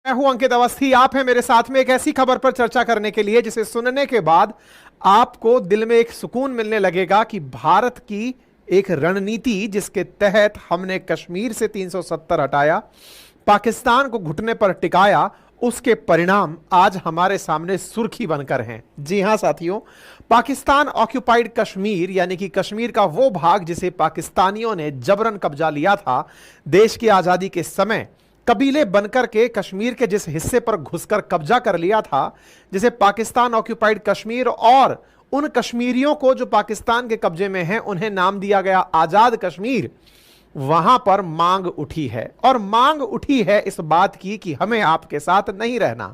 मैं हूं अंकित अवस्थी। आप हैं मेरे साथ में एक ऐसी खबर पर चर्चा करने के लिए जिसे सुनने के बाद आपको दिल में एक सुकून मिलने लगेगा कि भारत की एक रणनीति जिसके तहत हमने कश्मीर से 370 हटाया, पाकिस्तान को घुटने पर टिकाया, उसके परिणाम आज हमारे सामने सुर्खी बनकर हैं। जी हां साथियों, पाकिस्तान ऑक्यूपाइड कश्मीर यानी कि कश्मीर का वो भाग जिसे पाकिस्तानियों ने जबरन कब्जा लिया था देश की आजादी के समय, कबीले बनकर के कश्मीर के जिस हिस्से पर घुसकर कब्जा कर लिया था, जिसे पाकिस्तान ऑक्यूपाइड कश्मीर, और उन कश्मीरियों को जो पाकिस्तान के कब्जे में हैं उन्हें नाम दिया गया आजाद कश्मीर। वहां पर मांग उठी है, और मांग उठी है इस बात की कि हमें आपके साथ नहीं रहना।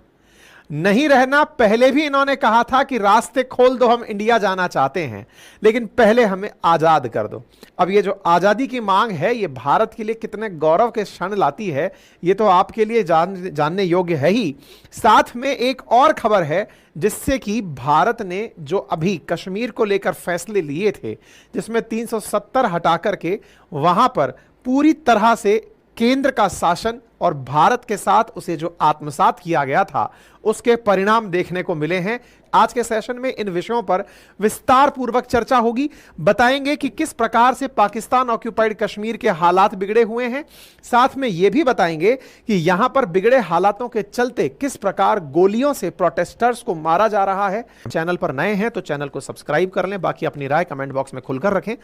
पहले भी इन्होंने कहा था कि रास्ते खोल दो, हम इंडिया जाना चाहते हैं, लेकिन पहले हमें आजाद कर दो। अब ये जो आजादी की मांग है ये भारत के लिए कितने गौरव के क्षण लाती है ये तो आपके लिए जानने योग्य है ही। साथ में एक और खबर है जिससे कि भारत ने जो अभी कश्मीर को लेकर फैसले लिए थे, जिसमें 370 हटा करके वहां पर पूरी तरह से केंद्र का शासन और भारत के साथ उसे जो आत्मसात किया गया था उसके परिणाम देखने को मिले हैं। आज के सेशन में इन विषयों पर विस्तार पूर्वक चर्चा होगी। बताएंगे कि किस प्रकार से पाकिस्तान ऑक्यूपाइड कश्मीर के हालात बिगड़े हुए हैं, साथ में यह भी बताएंगे कि यहां पर बिगड़े हालातों के चलते किस प्रकार गोलियों से प्रोटेस्टर्स को मारा जा रहा है। चैनल पर नए हैं तो चैनल को सब्सक्राइब कर लें, बाकी अपनी राय कमेंट बॉक्स में खुलकर रखें।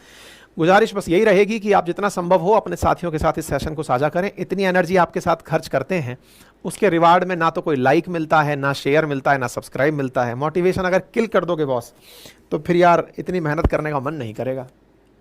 गुजारिश बस यही रहेगी कि आप जितना संभव हो अपने साथियों के साथ इस सेशन को साझा करें। इतनी एनर्जी आपके साथ खर्च करते हैं, उसके रिवार्ड में ना तो कोई लाइक मिलता है, ना शेयर मिलता है, ना सब्सक्राइब मिलता है। मोटिवेशन अगर किल कर दोगे बॉस तो फिर यार इतनी मेहनत करने का मन नहीं करेगा।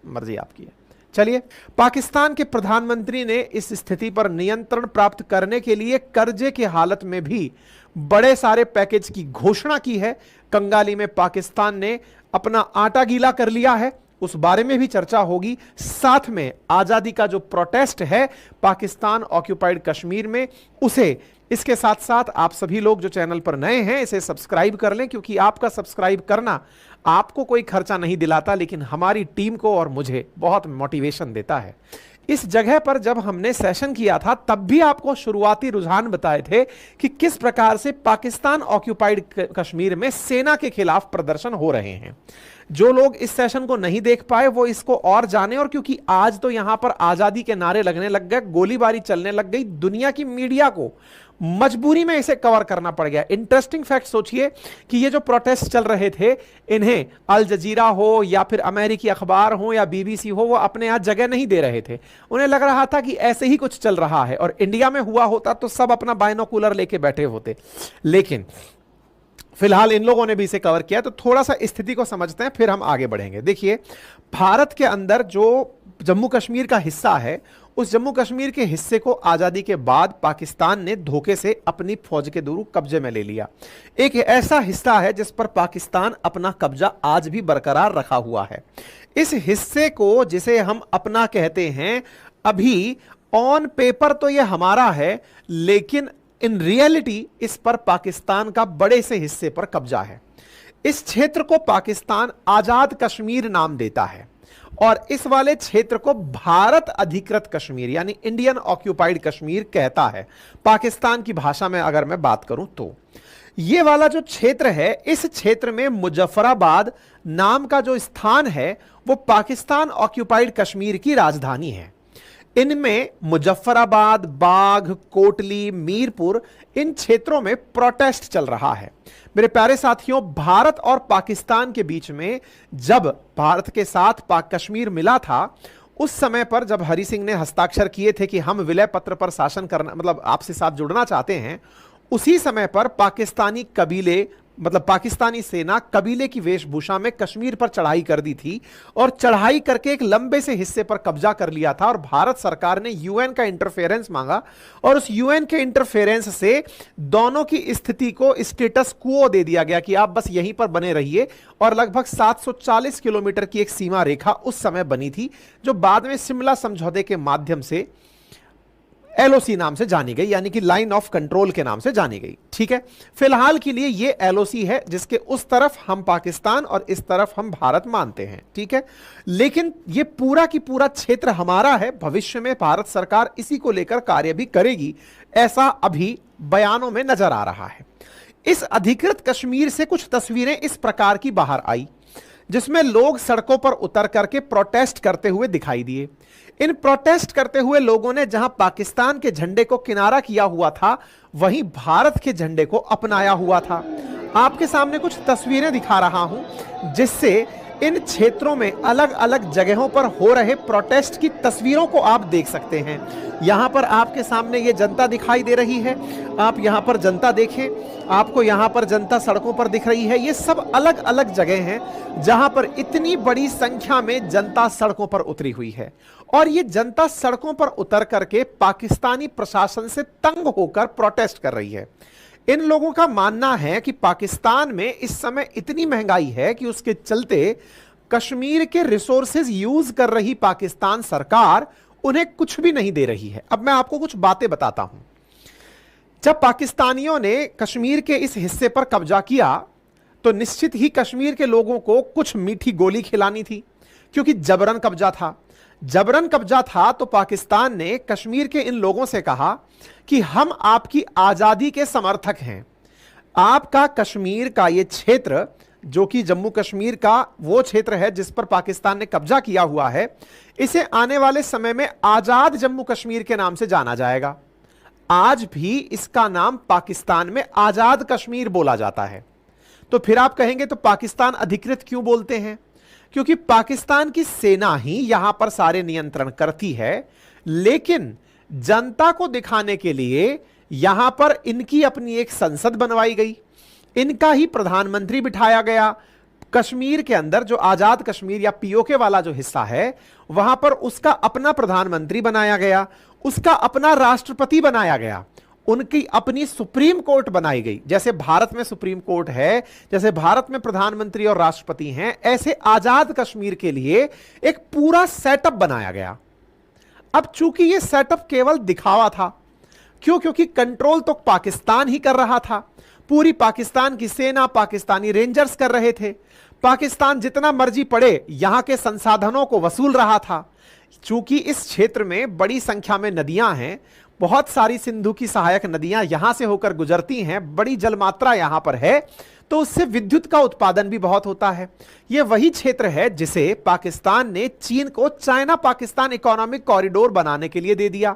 मर्जी आपकी है। चलिए, पाकिस्तान के प्रधानमंत्री ने इस स्थिति पर नियंत्रण प्राप्त करने के लिए कर्जे की हालत में भी बड़े सारे पैकेज की घोषणा की है। कंगाली में पाकिस्तान ने अपना आटा गीला कर लिया है, उस बारे में भी चर्चा होगी। साथ में आजादी का जो प्रोटेस्ट है पाकिस्तान ऑक्यूपाइड कश्मीर में, उसे इसके साथ साथ आप सभी लोग जो चैनल पर नए हैं इसे सब्सक्राइब कर लें, क्योंकि आपका सब्सक्राइब करना आपको कोई खर्चा नहीं दिलाता लेकिन हमारी टीम को और मुझे बहुत मोटिवेशन देता है। इस जगह पर जब हमने सेशन किया था तब भी आपको शुरुआती रुझान बताए थे कि किस प्रकार से पाकिस्तान ऑक्यूपाइड कश्मीर में सेना के खिलाफ प्रदर्शन हो रहे हैं। जो लोग इस सेशन को नहीं देख पाए वो इसको और जाने, और क्योंकि आज तो यहां पर आजादी के नारे लगने लग गए, गोलीबारी चलने लग गई, दुनिया की मीडिया को मजबूरी में इसे कवर करना पड़ गया। इंटरेस्टिंग फैक्ट सोचिए कि ये जो प्रोटेस्ट चल रहे थे इन्हें अल जजीरा हो या फिर अमेरिकी अखबार हो या बीबीसी हो, वो अपने यहां जगह नहीं दे रहे थे। उन्हें लग रहा था कि ऐसे ही कुछ चल रहा है, और इंडिया में हुआ होता तो सब अपना बाइनोकुलर लेके बैठे होते। लेकिन फिलहाल इन लोगों ने भी इसे कवर किया, तो थोड़ा सा स्थिति को समझते हैं फिर हम आगे बढ़ेंगे। देखिए, भारत के अंदर जो जम्मू कश्मीर का हिस्सा है, उस जम्मू कश्मीर के हिस्से को आजादी के बाद पाकिस्तान ने धोखे से अपनी फौज के थ्रू कब्जे में ले लिया। एक ऐसा हिस्सा है जिस पर पाकिस्तान अपना कब्जा आज भी बरकरार रखा हुआ है। इस हिस्से को जिसे हम अपना कहते हैं, अभी ऑन पेपर तो यह हमारा है लेकिन इन रियलिटी इस पर पाकिस्तान का बड़े से हिस्से पर कब्जा है। इस क्षेत्र को पाकिस्तान आजाद कश्मीर नाम देता है, और इस वाले क्षेत्र को भारत अधिकृत कश्मीर यानी इंडियन ऑक्यूपाइड कश्मीर कहता है, पाकिस्तान की भाषा में अगर मैं बात करूं तो। यह वाला जो क्षेत्र है, इस क्षेत्र में मुजफ्फराबाद नाम का जो स्थान है वो पाकिस्तान ऑक्यूपाइड कश्मीर की राजधानी है। इनमें मुजफ्फराबाद, बाघ, कोटली, मीरपुर, इन क्षेत्रों में प्रोटेस्ट चल रहा है। मेरे प्यारे साथियों, भारत और पाकिस्तान के बीच में जब भारत के साथ पाक कश्मीर मिला था, उस समय पर जब हरि सिंह ने हस्ताक्षर किए थे कि हम विलय पत्र पर शासन करना, मतलब आपसे साथ जुड़ना चाहते हैं, उसी समय पर पाकिस्तानी कबीले, मतलब पाकिस्तानी सेना कबीले की वेशभूषा में कश्मीर पर चढ़ाई कर दी थी, और चढ़ाई करके एक लंबे से हिस्से पर कब्जा कर लिया था। और भारत सरकार ने यूएन का इंटरफेरेंस मांगा, और उस यूएन के इंटरफेरेंस से दोनों की स्थिति को स्टेटस क्वो दे दिया गया कि आप बस यहीं पर बने रहिए। और लगभग 740 किलोमीटर की एक सीमा रेखा उस समय बनी थी, जो बाद में शिमला समझौते के माध्यम से एलओसी नाम से जानी गई, यानी कि लाइन ऑफ कंट्रोल के नाम से जानी गई। ठीक है, फिलहाल के लिए ये एलओसी है जिसके उस तरफ हम पाकिस्तान और इस तरफ हम भारत मानते हैं। ठीक है, लेकिन ये पूरा की पूरा क्षेत्र हमारा है। भविष्य में भारत सरकार इसी को लेकर कार्य भी करेगी, ऐसा अभी बयानों में नजर आ रहा है। इस अधिकृत कश्मीर से कुछ तस्वीरें इस प्रकार की बाहर आई, जिसमें लोग सड़कों पर उतर करके प्रोटेस्ट करते हुए दिखाई दिए। इन प्रोटेस्ट करते हुए लोगों ने जहां पाकिस्तान के झंडे को किनारा किया हुआ था, वहीं भारत के झंडे को अपनाया हुआ था। आपके सामने कुछ तस्वीरें दिखा रहा हूं, जिससे इन क्षेत्रों में अलग अलग जगहों पर हो रहे प्रोटेस्ट की तस्वीरों को आप देख सकते हैं। यहां पर आपके सामने ये जनता दिखाई दे रही है, आप यहां पर जनता देखें, आपको यहां पर जनता सड़कों पर दिख रही है। ये सब अलग अलग जगह हैं जहां पर इतनी बड़ी संख्या में जनता सड़कों पर उतरी हुई है, और ये जनता सड़कों पर उतर करके पाकिस्तानी प्रशासन से तंग होकर प्रोटेस्ट कर रही है। इन लोगों का मानना है कि पाकिस्तान में इस समय इतनी महंगाई है कि उसके चलते कश्मीर के रिसोर्सेज यूज कर रही पाकिस्तान सरकार उन्हें कुछ भी नहीं दे रही है। अब मैं आपको कुछ बातें बताता हूं। जब पाकिस्तानियों ने कश्मीर के इस हिस्से पर कब्जा किया, तो निश्चित ही कश्मीर के लोगों को कुछ मीठी गोली खिलानी थी, क्योंकि जबरन कब्जा था। जबरन कब्जा था तो पाकिस्तान ने कश्मीर के इन लोगों से कहा कि हम आपकी आजादी के समर्थक हैं। आपका कश्मीर का ये क्षेत्र, जो कि जम्मू कश्मीर का वो क्षेत्र है जिस पर पाकिस्तान ने कब्जा किया हुआ है, इसे आने वाले समय में आजाद जम्मू कश्मीर के नाम से जाना जाएगा। आज भी इसका नाम पाकिस्तान में आजाद कश्मीर बोला जाता है। तो फिर आप कहेंगे तो पाकिस्तान अधिकृत क्यों बोलते हैं? क्योंकि पाकिस्तान की सेना ही यहां पर सारे नियंत्रण करती है, लेकिन जनता को दिखाने के लिए यहां पर इनकी अपनी एक संसद बनवाई गई, इनका ही प्रधानमंत्री बिठाया गया। कश्मीर के अंदर जो आजाद कश्मीर या पीओके वाला जो हिस्सा है, वहां पर उसका अपना प्रधानमंत्री बनाया गया, उसका अपना राष्ट्रपति बनाया गया, उनकी अपनी सुप्रीम कोर्ट बनाई गई। जैसे भारत में सुप्रीम कोर्ट है, जैसे भारत में प्रधानमंत्री और राष्ट्रपति हैं, ऐसे आजाद कश्मीर के लिए एक पूरा सेटअप बनाया गया। अब चूंकि यह सेटअप केवल दिखावा था, क्यों? क्योंकि कंट्रोल तो पाकिस्तान ही कर रहा था। पूरी पाकिस्तान की सेना, पाकिस्तानी रेंजर्स कर रहे थे। पाकिस्तान जितना मर्जी पड़े यहां के संसाधनों को वसूल रहा था। चूंकि इस क्षेत्र में बड़ी संख्या में नदियां हैं, बहुत सारी सिंधु की सहायक नदियां यहां से होकर गुजरती हैं, बड़ी जलमात्रा यहां पर है, तो उससे विद्युत का उत्पादन भी बहुत होता है। यह वही क्षेत्र है जिसे पाकिस्तान ने चीन को चाइना पाकिस्तान इकोनॉमिक कॉरिडोर बनाने के लिए दे दिया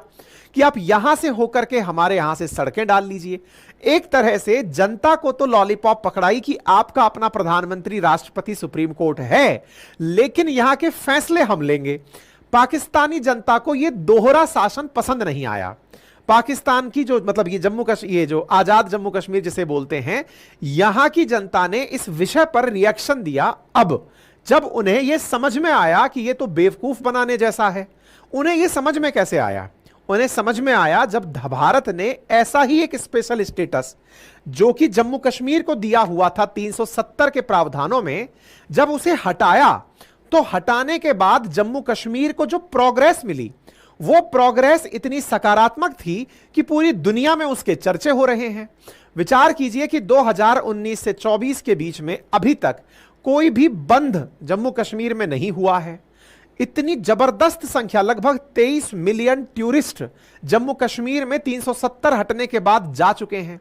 कि आप यहां से होकर के हमारे यहां से सड़कें डाल लीजिए। एक तरह से जनता को तो लॉलीपॉप पकड़ाई कि आपका अपना प्रधानमंत्री, राष्ट्रपति, सुप्रीम कोर्ट है, लेकिन यहां के फैसले हम लेंगे। पाकिस्तानी जनता को यह दोहरा शासन पसंद नहीं आया। पाकिस्तान की जो मतलब ये जो आजाद जम्मू कश्मीर जिसे बोलते हैं, यहां की जनता ने इस विषय पर रिएक्शन दिया। अब जब उन्हें यह समझ में आया कि यह तो बेवकूफ बनाने जैसा है। उन्हें यह समझ में कैसे आया? उन्हें समझ में आया जब भारत ने ऐसा ही एक स्पेशल स्टेटस, जो कि जम्मू कश्मीर को दिया हुआ था 370 के प्रावधानों में, जब उसे हटाया, तो हटाने के बाद जम्मू कश्मीर को जो प्रोग्रेस मिली, वो प्रोग्रेस इतनी सकारात्मक थी कि पूरी दुनिया में उसके चर्चे हो रहे हैं। विचार कीजिए कि 2019 से 24 के बीच में अभी तक कोई भी बंद जम्मू कश्मीर में नहीं हुआ है। इतनी जबरदस्त संख्या, लगभग 23 मिलियन टूरिस्ट जम्मू कश्मीर में 370 हटने के बाद जा चुके हैं।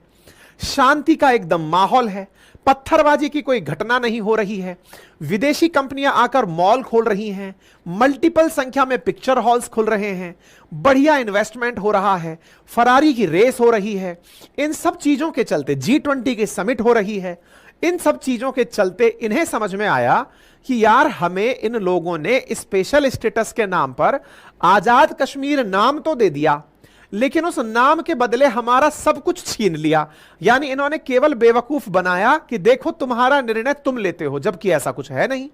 शांति का एकदम माहौल है, पत्थरबाजी की कोई घटना नहीं हो रही है। विदेशी कंपनियां आकर मॉल खोल रही हैं, मल्टीपल संख्या में पिक्चर हॉल्स खुल रहे हैं, बढ़िया इन्वेस्टमेंट हो रहा है, फरारी की रेस हो रही है। इन सब चीजों के चलते G20 की समिट हो रही है। इन सब चीजों के चलते इन्हें समझ में आया कि यार, हमें इन लोगों ने स्पेशल स्टेटस के नाम पर आजाद कश्मीर नाम तो दे दिया, लेकिन उस नाम के बदले हमारा सब कुछ छीन लिया। यानी इन्होंने केवल बेवकूफ बनाया कि देखो तुम्हारा निर्णय तुम लेते हो, जबकि ऐसा कुछ है नहीं।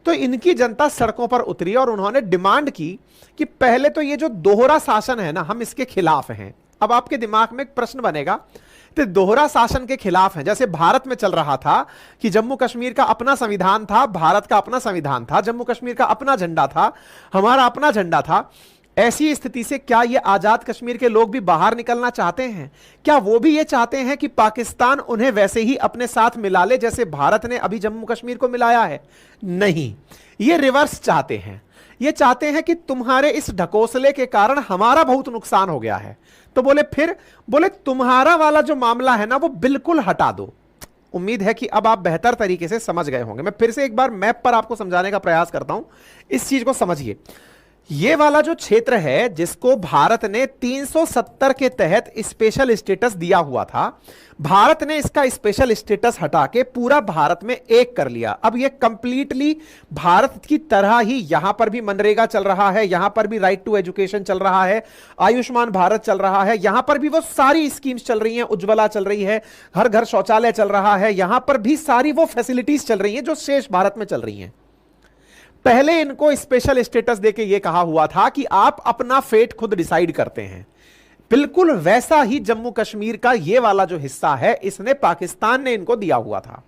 तो इनकी जनता सड़कों पर उतरी और उन्होंने डिमांड की कि पहले तो ये जो दोहरा शासन है ना, हम इसके खिलाफ हैं। अब आपके दिमाग में एक प्रश्न बनेगा, तो दोहरा शासन के खिलाफ हैं। जैसे भारत में चल रहा था कि जम्मू कश्मीर का अपना संविधान था, भारत का अपना संविधान था, जम्मू कश्मीर का अपना झंडा था, हमारा अपना झंडा था। ऐसी स्थिति से क्या ये आजाद कश्मीर के लोग भी बाहर निकलना चाहते हैं? क्या वो भी ये चाहते हैं कि पाकिस्तान उन्हें वैसे ही अपने साथ मिला ले जैसे भारत ने अभी जम्मू कश्मीर को मिलाया है? नहीं, ये रिवर्स चाहते हैं। ये चाहते हैं कि तुम्हारे इस ढकोसले के कारण हमारा बहुत नुकसान हो गया है, तो बोले फिर, बोले तुम्हारा वाला जो मामला है ना वो बिल्कुल हटा दो। उम्मीद है कि अब आप बेहतर तरीके से समझ गए होंगे। मैं फिर से एक बार मैप पर आपको समझाने का प्रयास करता हूं, इस चीज को समझिए। ये वाला जो क्षेत्र है जिसको भारत ने 370 के तहत स्पेशल स्टेटस दिया हुआ था, भारत ने इसका स्पेशल स्टेटस हटा के पूरा भारत में एक कर लिया। अब ये कंप्लीटली भारत की तरह ही यहां पर भी मनरेगा चल रहा है, यहां पर भी राइट टू एजुकेशन चल रहा है, आयुष्मान भारत चल रहा है, यहां पर भी वो सारी स्कीम्स चल रही हैं, उज्ज्वला चल रही है, हर घर शौचालय चल रहा है, यहां पर भी सारी वो फैसिलिटीज चल रही हैं जो शेष भारत में चल रही हैं। पहले इनको स्पेशल स्टेटस देके यह कहा हुआ था कि आप अपना फेट खुद डिसाइड करते हैं। बिल्कुल वैसा ही जम्मू कश्मीर का ये वाला जो हिस्सा है, इसने पाकिस्तान ने इनको दिया हुआ था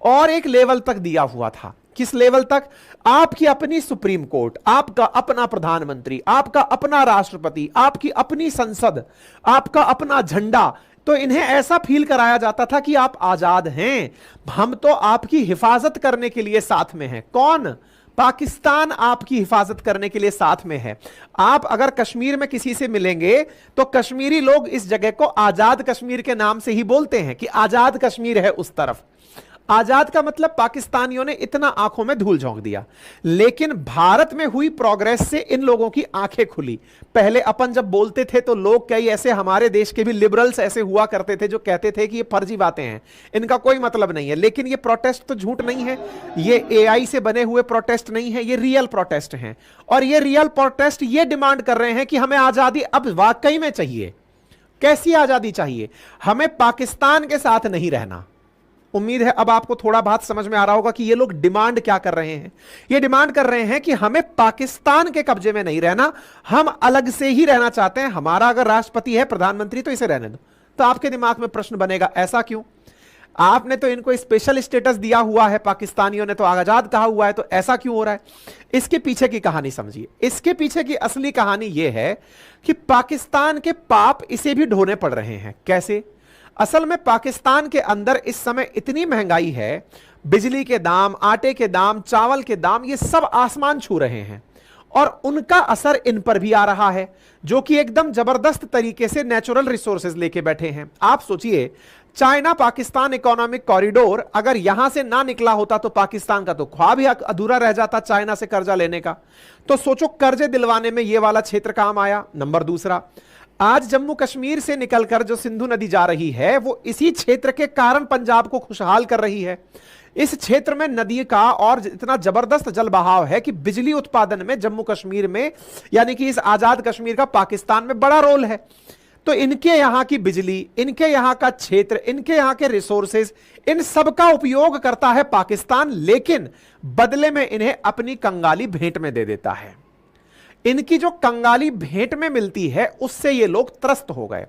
और एक लेवल तक दिया हुआ था। किस लेवल तक? आपकी अपनी सुप्रीम कोर्ट, आपका अपना प्रधानमंत्री, आपका अपना राष्ट्रपति, आपकी अपनी संसद, आपका अपना झंडा। तो इन्हें ऐसा फील कराया जाता था कि आप आजाद हैं, हम तो आपकी हिफाजत करने के लिए साथ में हैं। कौन? पाकिस्तान आपकी हिफाजत करने के लिए साथ में है। आप अगर कश्मीर में किसी से मिलेंगे तो कश्मीरी लोग इस जगह को आजाद कश्मीर के नाम से ही बोलते हैं कि आजाद कश्मीर है उस तरफ। आजाद का मतलब पाकिस्तानियों ने इतना आंखों में धूल झोंक दिया। लेकिन भारत में हुई प्रोग्रेस से इन लोगों की आंखें खुली। पहले अपन जब बोलते थे तो लोग कई ऐसे हमारे देश के भी लिबरल्स ऐसे हुआ करते थे जो कहते थे कि ये फर्जी बातें हैं, इनका कोई मतलब नहीं है। लेकिन ये प्रोटेस्ट तो झूठ नहीं है, ये एआई से बने हुए प्रोटेस्ट नहीं है, ये रियल प्रोटेस्ट हैं। और ये रियल प्रोटेस्ट ये डिमांड कर रहे हैं कि हमें आजादी अब वाकई में चाहिए। कैसी आजादी चाहिए? हमें पाकिस्तान के साथ नहीं रहना। उम्मीद है अब आपको थोड़ा बात समझ में आ रहा होगा कि ये लोग डिमांड क्या कर रहे हैं। ये डिमांड कर रहे हैं कि हमें पाकिस्तान के कब्जे में नहीं रहना, हम अलग से ही रहना चाहते हैं। हमारा अगर राष्ट्रपति है, प्रधानमंत्री, तो इसे रहने दो। तो आपके दिमाग में प्रश्न बनेगा, ऐसा क्यों? आपने तो इनको स्पेशल स्टेटस दिया हुआ है, पाकिस्तानियों ने तो आजाद कहा हुआ है, तो ऐसा क्यों हो रहा है? इसके पीछे की कहानी समझिए। इसके पीछे की असली कहानी यह है कि पाकिस्तान के पाप इसे भी ढोने पड़ रहे हैं। कैसे? असल में पाकिस्तान के अंदर इस समय इतनी महंगाई है, बिजली के दाम, आटे के दाम, चावल के दाम, ये सब आसमान छू रहे हैं और उनका असर इन पर भी आ रहा है, जो कि एकदम जबरदस्त तरीके से नेचुरल रिसोर्सेज लेके बैठे हैं। आप सोचिए, चाइना पाकिस्तान इकोनॉमिक कॉरिडोर अगर यहां से ना निकला होता तो पाकिस्तान का तो ख्वाब ही अधूरा रह जाता चाइना से कर्जा लेने का। तो सोचो, कर्जे दिलवाने में यह वाला क्षेत्र काम आया। नंबर दूसरा, आज जम्मू कश्मीर से निकलकर जो सिंधु नदी जा रही है वो इसी क्षेत्र के कारण पंजाब को खुशहाल कर रही है। इस क्षेत्र में नदी का और इतना जबरदस्त जल बहाव है कि बिजली उत्पादन में जम्मू कश्मीर में, यानी कि इस आजाद कश्मीर का पाकिस्तान में बड़ा रोल है। तो इनके यहां की बिजली, इनके यहां का क्षेत्र, इनके यहां के रिसोर्सेज, इन सब का उपयोग करता है पाकिस्तान, लेकिन बदले में इन्हें अपनी कंगाली भेंट में दे देता है। इनकी जो कंगाली भेंट में मिलती है उससे ये लोग त्रस्त हो गए।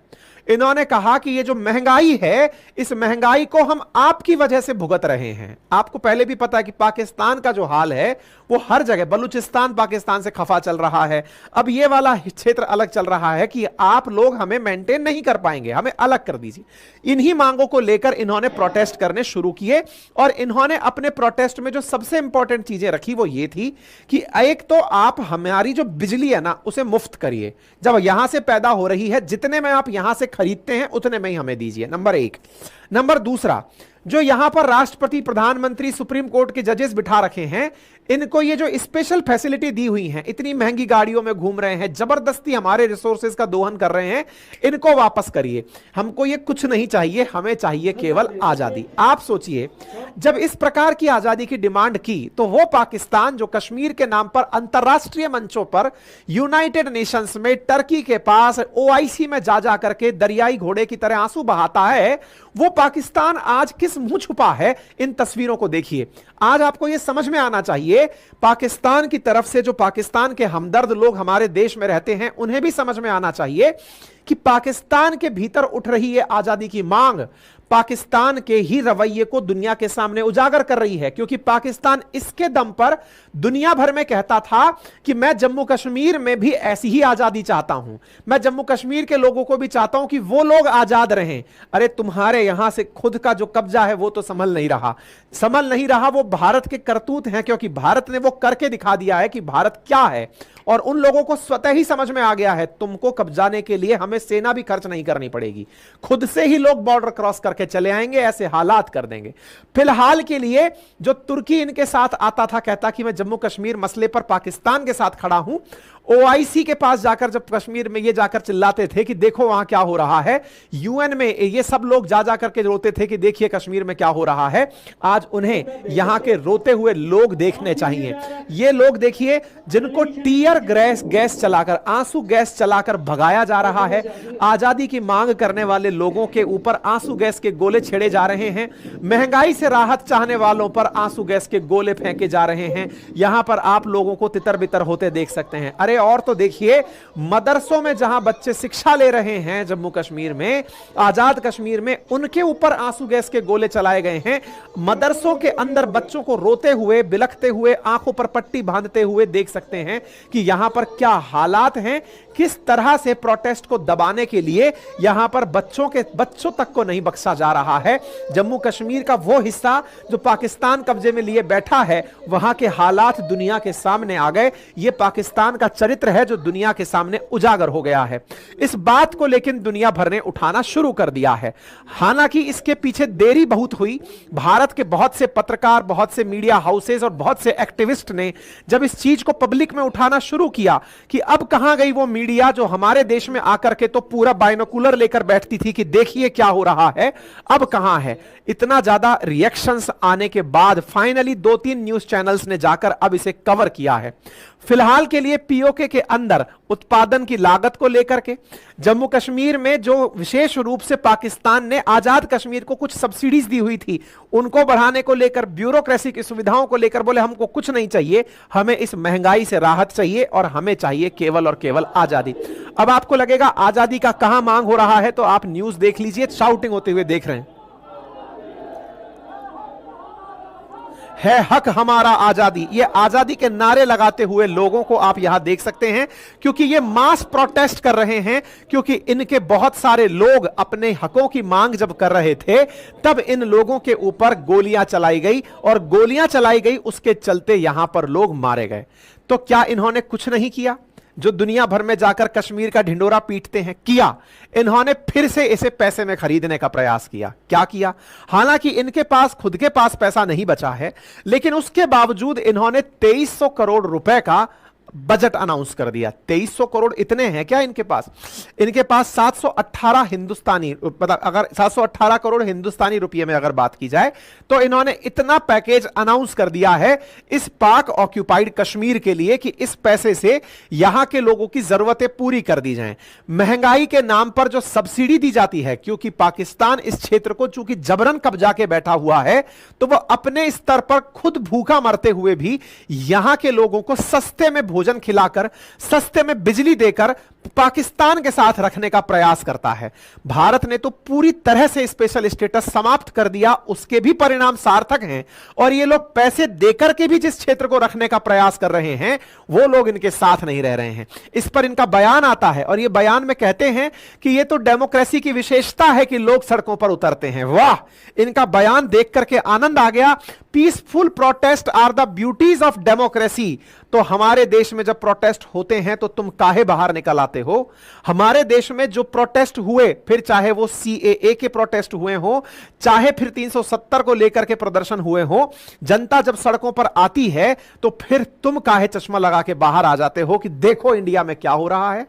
इन्होंने कहा कि ये जो महंगाई है, इस महंगाई को हम आपकी वजह से भुगत रहे हैं। आपको पहले भी पता है कि पाकिस्तान का जो हाल है वो हर जगह, बलूचिस्तान पाकिस्तान से खफा चल रहा है। अब ये वाला क्षेत्र अलग चल रहा है कि आप लोग हमें मेंटेन नहीं कर पाएंगे, हमें अलग कर दीजिए। इन्हीं मांगों को लेकर इन्होंने प्रोटेस्ट करने शुरू किए और इन्होंने अपने प्रोटेस्ट में जो सबसे इंपॉर्टेंट चीजें रखी वो ये थी कि एक तो आप हमारी जो बिजली है ना उसे मुफ्त करिए, जब यहां से पैदा हो रही है जितने में आप यहां से खरीदते हैं उतने में ही हमें दीजिए। नंबर एक। नंबर दूसरा, जो यहां पर राष्ट्रपति, प्रधानमंत्री, सुप्रीम कोर्ट के जजेस बिठा रखे हैं, इनको ये जो स्पेशल फैसिलिटी दी हुई है, इतनी महंगी गाड़ियों में घूम रहे हैं, जबरदस्ती हमारे रिसोर्सेज का दोहन कर रहे हैं, इनको वापस करिए। हमको ये कुछ नहीं चाहिए, हमें चाहिए केवल आजादी। आप सोचिए, जब इस प्रकार की आजादी की डिमांड की तो वो पाकिस्तान जो कश्मीर के नाम पर अंतरराष्ट्रीय मंचों पर, यूनाइटेड नेशंस में, टर्की के पास, ओआईसी में जा जा करके दरियाई घोड़े की तरह आंसू बहाता है, वो पाकिस्तान आज किस मुंह छुपा है? इन तस्वीरों को देखिए। आज आपको यह समझ में आना चाहिए, पाकिस्तान की तरफ से जो पाकिस्तान के हमदर्द लोग हमारे देश में रहते हैं, उन्हें भी समझ में आना चाहिए कि पाकिस्तान के भीतर उठ रही है आजादी की मांग, पाकिस्तान के ही रवैये को दुनिया के सामने उजागर कर रही है, क्योंकि पाकिस्तान इसके दम पर दुनिया भर में कहता था कि मैं जम्मू कश्मीर में भी ऐसी ही आजादी चाहता हूं, मैं जम्मू कश्मीर के लोगों को भी चाहता हूं कि वो लोग आजाद रहें। अरे तुम्हारे यहां से खुद का जो कब्जा है वो तो संभल नहीं रहा, वो भारत के करतूत हैं, क्योंकि भारत ने वो करके दिखा दिया है कि भारत क्या है। और उन लोगों को स्वतः ही समझ में आ गया है, तुमको कब्जाने के लिए हमें सेना भी खर्च नहीं करनी पड़ेगी, खुद से ही लोग बॉर्डर क्रॉस करके चले आएंगे, ऐसे हालात कर देंगे। फिलहाल के लिए जो तुर्की इनके साथ आता था, कहता कि मैं जम्मू कश्मीर मसले पर पाकिस्तान के साथ खड़ा हूं, ओआईसी के पास जाकर जब कश्मीर में ये जाकर चिल्लाते थे कि देखो वहां क्या हो रहा है, यूएन में ये सब लोग जा जाकर के रोते थे कि देखिए कश्मीर में क्या हो रहा है, आज उन्हें यहां के रोते हुए लोग देखने चाहिए। ये लोग देखिए जिनको टीयर गैस चलाकर, आंसू गैस चलाकर भगाया जा रहा है, आजादी की मांग करने वाले लोगों के ऊपर आंसू गैस के गोले छेड़े जा रहे हैं, महंगाई से राहत चाहने वालों पर आंसू गैस के गोले फेंके जा रहे हैं। यहां पर आप लोगों को तितर बितर होते देख सकते हैं। अरे और तो देखिए मदरसों में जहां बच्चे शिक्षा ले रहे हैं जम्मू कश्मीर में, आजाद कश्मीर में, उनके ऊपर आंसू गैस के गोले चलाए गए हैं। मदरसों के अंदर बच्चों को रोते हुए, बिलखते हुए, आंखों पर पट्टी बांधते हुए देख सकते हैं कि यहां पर क्या हालात हैं, किस तरह से प्रोटेस्ट को दबाने के लिए यहां पर बच्चों तक को नहीं बख्शा जा रहा है। जम्मू कश्मीर का वो हिस्सा जो पाकिस्तान कब्जे में लिए बैठा है, वहां के हालात दुनिया के सामने आ गए। ये पाकिस्तान का चरित्र है जो दुनिया के सामने उजागर हो गया है। इस बात को लेकिन दुनिया भर ने उठाना शुरू कर दिया है। हालांकि इसके पीछे देरी बहुत हुई। भारत के बहुत से पत्रकार, बहुत से मीडिया हाउसेज और बहुत से एक्टिविस्ट ने जब इस चीज को पब्लिक में उठाना शुरू किया कि अब कहां गई वो मीडिया जो हमारे देश में आकर के तो पूरा बाइनोकुलर लेकर बैठती थी कि देखिए क्या हो रहा है, अब कहां है। इतना ज्यादा रिएक्शंस आने के बाद फाइनली 2-3 न्यूज चैनल्स ने जाकर अब इसे कवर किया है। फिलहाल के लिए पीओके के अंदर उत्पादन की लागत को लेकर के, जम्मू कश्मीर में जो विशेष रूप से पाकिस्तान ने आजाद कश्मीर को कुछ सब्सिडीज दी हुई थी, उनको बढ़ाने को लेकर, ब्यूरोक्रेसी की सुविधाओं को लेकर बोले हमको कुछ नहीं चाहिए, हमें इस महंगाई से राहत चाहिए और हमें चाहिए केवल और केवल आजादी। अब आपको लगेगा आजादी का कहां मांग हो रहा है, तो आप न्यूज देख लीजिए, शाउटिंग होते हुए देख रहे हैं, है हक हमारा आजादी। ये आजादी के नारे लगाते हुए लोगों को आप यहां देख सकते हैं, क्योंकि ये मास प्रोटेस्ट कर रहे हैं, क्योंकि इनके बहुत सारे लोग अपने हकों की मांग जब कर रहे थे तब इन लोगों के ऊपर गोलियां चलाई गई, और गोलियां चलाई गई उसके चलते यहां पर लोग मारे गए। तो क्या इन्होंने कुछ नहीं किया जो दुनिया भर में जाकर कश्मीर का ढिंडोरा पीटते हैं? किया। इन्होंने फिर से इसे पैसे में खरीदने का प्रयास किया। क्या किया? हालांकि इनके पास खुद के पास पैसा नहीं बचा है, लेकिन उसके बावजूद इन्होंने 2300 करोड़ रुपए का बजट अनाउंस कर दिया। 2300 करोड़ इतने हैं क्या इनके पास? इनके पास 718 हिंदुस्तानी, मतलब अगर 718 करोड़ हिंदुस्तानी रुपये में अगर बात की जाए तो इन्होंने इतना पैकेज अनाउंस कर दिया है इस पाक ऑक्यूपाइड कश्मीर के लिए कि इस पैसे से यहां के लोगों की जरूरतें पूरी कर दी जाएं। महंगाई के नाम पर जो सब्सिडी दी जाती है, क्योंकि पाकिस्तान इस क्षेत्र को चूंकि जबरन कब्जा के बैठा हुआ है, तो वह अपने स्तर पर खुद भूखा मरते हुए भी यहां के लोगों को सस्ते में भोजन खिलाकर, सस्ते में बिजली देकर पाकिस्तान के साथ रखने का प्रयास करता है। भारत ने तो पूरी तरह से स्पेशल स्टेटस समाप्त कर दिया, उसके भी परिणाम सार्थक हैं, और ये लोग पैसे देकर के भी जिस क्षेत्र को रखने का प्रयास कर रहे हैं वो लोग इनके साथ नहीं रह रहे हैं। इस पर इनका बयान आता है और ये बयान में कहते हैं कि ये तो डेमोक्रेसी की विशेषता है कि लोग सड़कों पर उतरते हैं। वाह, इनका बयान देख करके आनंद आ गया। Peaceful protest are the beauties of democracy. तो हमारे देश में जब प्रोटेस्ट होते हैं तो तुम काहे बाहर निकल आते हो? हमारे देश में जो प्रोटेस्ट हुए, फिर चाहे वो सीएए के प्रोटेस्ट हुए हो, चाहे फिर 370 को लेकर के प्रदर्शन हुए हो, जनता जब सड़कों पर आती है तो फिर तुम काहे चश्मा लगा के बाहर आ जाते हो कि देखो इंडिया में क्या हो रहा है?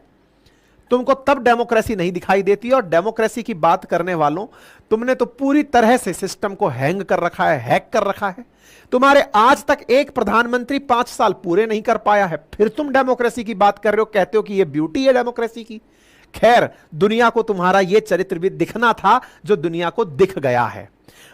तुमको तब डेमोक्रेसी नहीं दिखाई देती। और डेमोक्रेसी की बात करने वालों, तुमने तो पूरी तरह से सिस्टम को हैंग कर रखा है, हैक कर रखा है। तुम्हारे आज तक एक प्रधानमंत्री 5 साल पूरे नहीं कर पाया है, फिर तुम डेमोक्रेसी की बात कर रहे हो, कहते हो कि यह ब्यूटी है डेमोक्रेसी की। खैर, दुनिया को तुम्हारा यह चरित्र भी दिखना था जो दुनिया को दिख गया है।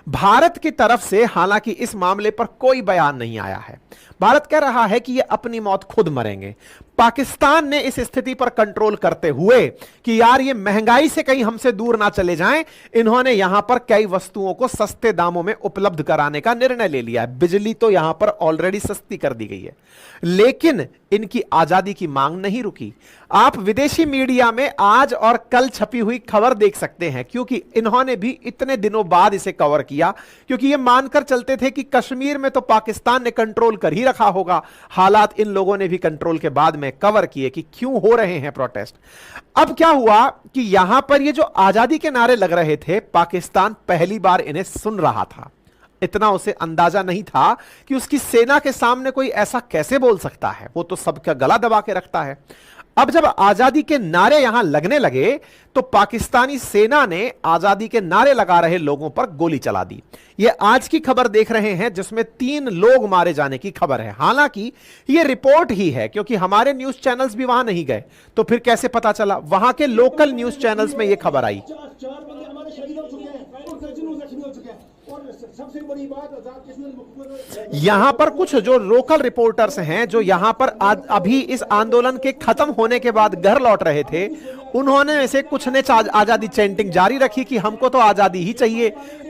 भारत की तरफ से हालांकि इस मामले पर कोई बयान नहीं आया है। भारत कह रहा है कि ये अपनी मौत खुद मरेंगे। पाकिस्तान ने इस स्थिति पर कंट्रोल करते हुए कि यार ये महंगाई से कहीं हमसे दूर ना चले जाएं, इन्होंने यहां पर कई वस्तुओं को सस्ते दामों में उपलब्ध कराने का निर्णय ले लिया है। बिजली तो यहां पर ऑलरेडी सस्ती कर दी गई है, लेकिन इनकी आजादी की मांग नहीं रुकी। आप विदेशी मीडिया में आज और कल छपी हुई खबर देख सकते हैं, क्योंकि इन्होंने भी इतने दिनों बाद इसे कवर किया, क्योंकि ये मानकर चलते थे कि कश्मीर में तो पाकिस्तान ने कंट्रोल कर ही रखा होगा। हालात इन लोगों ने भी कंट्रोल के बाद में कवर किए कि क्यों हो रहे हैं प्रोटेस्ट। अब क्या हुआ कि यहां पर ये जो आजादी के नारे लग रहे थे, पाकिस्तान पहली बार इन्हें सुन रहा था। इतना उसे अंदाजा नहीं था कि उसकी सेना के सामने कोई ऐसा कैसे बोल सकता है, वो तो सबका गला दबा के रखता है। अब जब आजादी के नारे यहां लगने लगे तो पाकिस्तानी सेना ने आजादी के नारे लगा रहे लोगों पर गोली चला दी। यह आज की खबर देख रहे हैं जिसमें 3 लोग मारे जाने की खबर है। हालांकि यह रिपोर्ट ही है, क्योंकि हमारे न्यूज चैनल्स भी वहां नहीं गए, तो फिर कैसे पता चला? वहां के लोकल न्यूज चैनल्स में यह खबर आई। सबसे बड़ी बात, यहां पर कुछ जो लोकल रिपोर्टर्स हैं जो यहां पर अभी इस आंदोलन के खत्म होने के बाद घर लौट रहे थे, उन्होंने ऐसे कुछ ने आजादी चैंटिंग जारी रखी कि हमको तो आजादी ही चाहिए।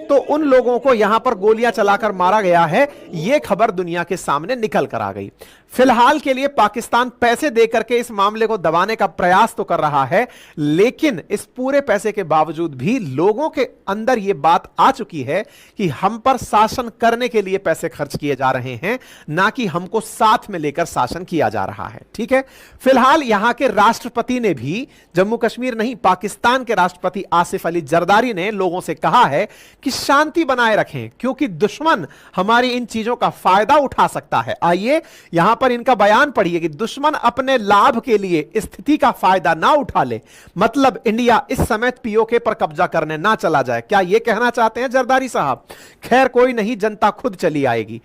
तो उन लोगों को यहां पर गोलियां चलाकर मारा गया है। यह खबर दुनिया के सामने निकल कर आ गई। फिलहाल के लिए पाकिस्तान पैसे देकर के इस मामले को दबाने का प्रयास तो कर रहा है, लेकिन इस पूरे पैसे के बावजूद भी लोगों के अंदर यह बात आ चुकी है कि हम पर शासन करने के लिए पैसे खर्च किए जा रहे हैं, ना कि हमको साथ में लेकर शासन किया जा रहा है। ठीक है, फिलहाल यहां के राष्ट्रपति ने भी, जम्मू कश्मीर नहीं पाकिस्तान के राष्ट्रपति आसिफ अली जरदारी ने लोगों से कहा है कि शांति बनाए रखें, क्योंकि दुश्मन हमारी इन चीजों का फायदा उठा सकता है। आइए यहां पर इनका बयान पढ़िए कि दुश्मन अपने लाभ के लिए स्थिति का फायदा ना उठा ले, मतलब इंडिया इस समय पीओके पर कब्जा करने ना चला जाए। क्या यह कहना चाहते हैं जरदारी साहब? खैर कोई नहीं, जनता खुद चली आएगी।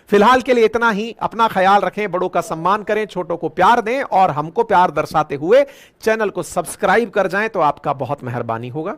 फिलहाल के लिए इतना ही। अपना ख्याल रखें, बड़ों का सम्मान करें, छोटों को प्यार दें, और हमको प्यार दर्शाते हुए चैनल को सब्सक्राइब कर जाएं तो आपका बहुत मेहरबानी होगा।